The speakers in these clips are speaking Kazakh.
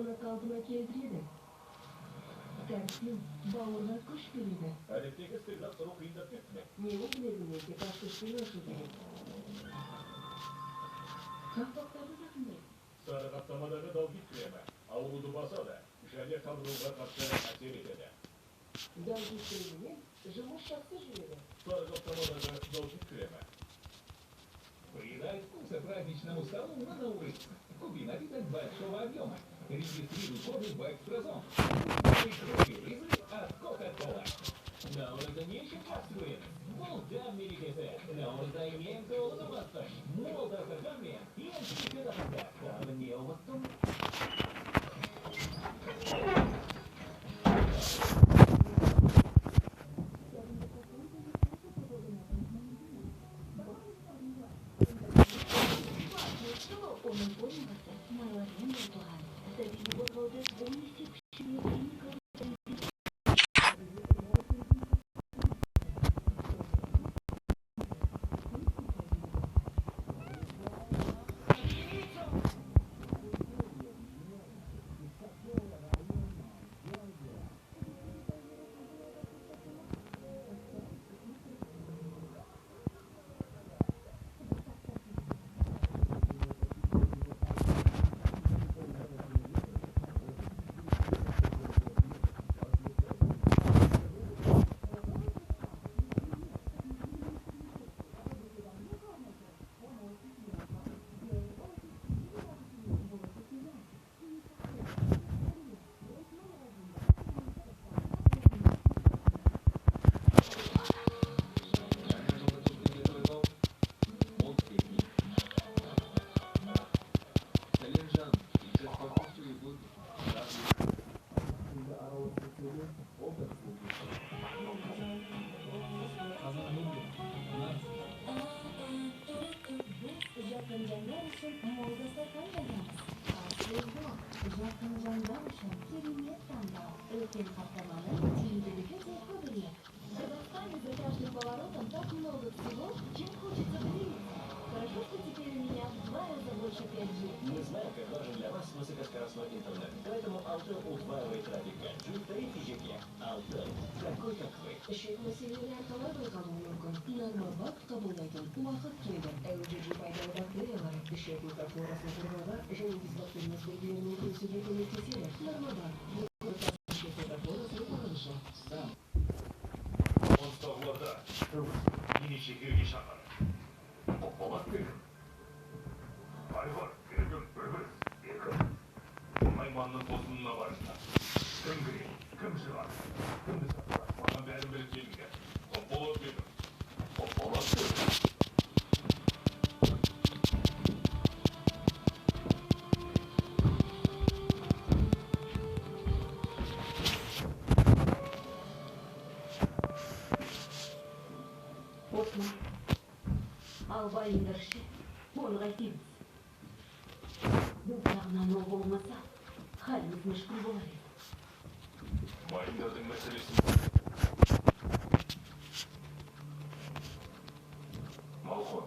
аны қалпына келтіреді. Тәмсіз бауырға күш береді. Әдеттегі істерді сұру қиындап кетті ме? Нені білегімнен ташкышпен ашу керек. Қақпақтарды зақымдайды. Сары қаптамадағы далгит кремі ауруды басады және қабыруға қарсы әсер етеді. Далгит кремінен жұмыс жақсы жүреді. Сары қаптамадағы далгит кремі. Придать вкуса праздничному столу на Новый. Купи напиток большого объема. Регистрируй коды в экстразон. Прикрой ризы от Кока-Кола. Наурызда не участвует. Молда мерекесі. Наурызда ең тоғызы басты. Молда сырғанмен ең сүйікті тағамдар. Оны не ұмыттым? Оның формасы майлармен толтырған. Табиғи қорғауды он есе күшіне клиникалық высокоскоростной интернет. Поэтому Алтел удваивает трафик 5G в тарифе ЕГЭ. Алтел. Такой, как вы. Шек мәселелер қалай байқалуы мүмкін. Нормабак қабылдайтын уақыт келді. ЛГG пайдалы бактериялары ішек микрофлорасын қорғауға және дисбактериоз белгілерін өсуге көмектеседі. Нормабак. Бұл ішек микрофлорасын қорғаушы. Сам. Онстағыларда мені шекерге шақыр. Болат берім. Айғар, бергім, бір-бір. Майманның тосынына барышта. Кім кірейін, кім шығар, кімді сатыр. Маған бәрін біліп келіңдер. Болат берім. Болат берім. Осман, албайыңдаршы, оны қайтеміз. Бұл жағынан ол болмаса, халіміз мүшкіл болар еді. Майындардың мәселесі. Малхон.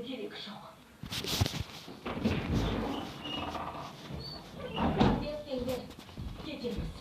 Керек жоқ. Ертеңдер кетеміз.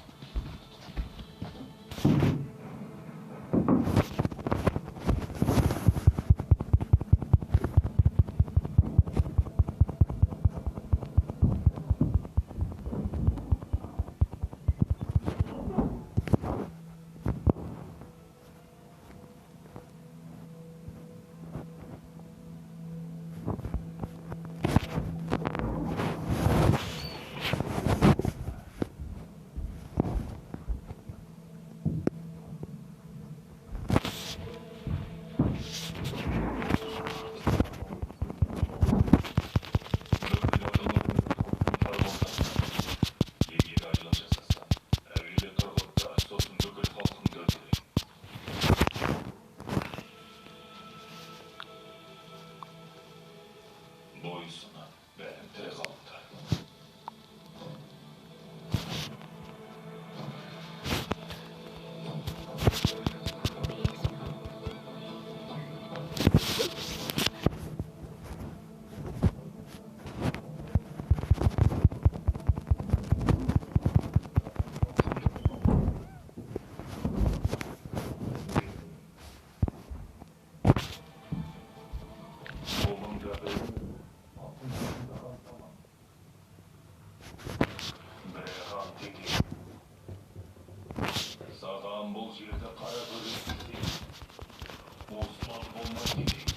Мотивейт.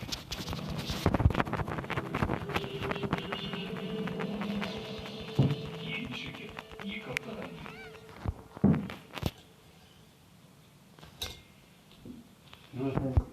Yeni şirket. İyi kaptadan. Нужно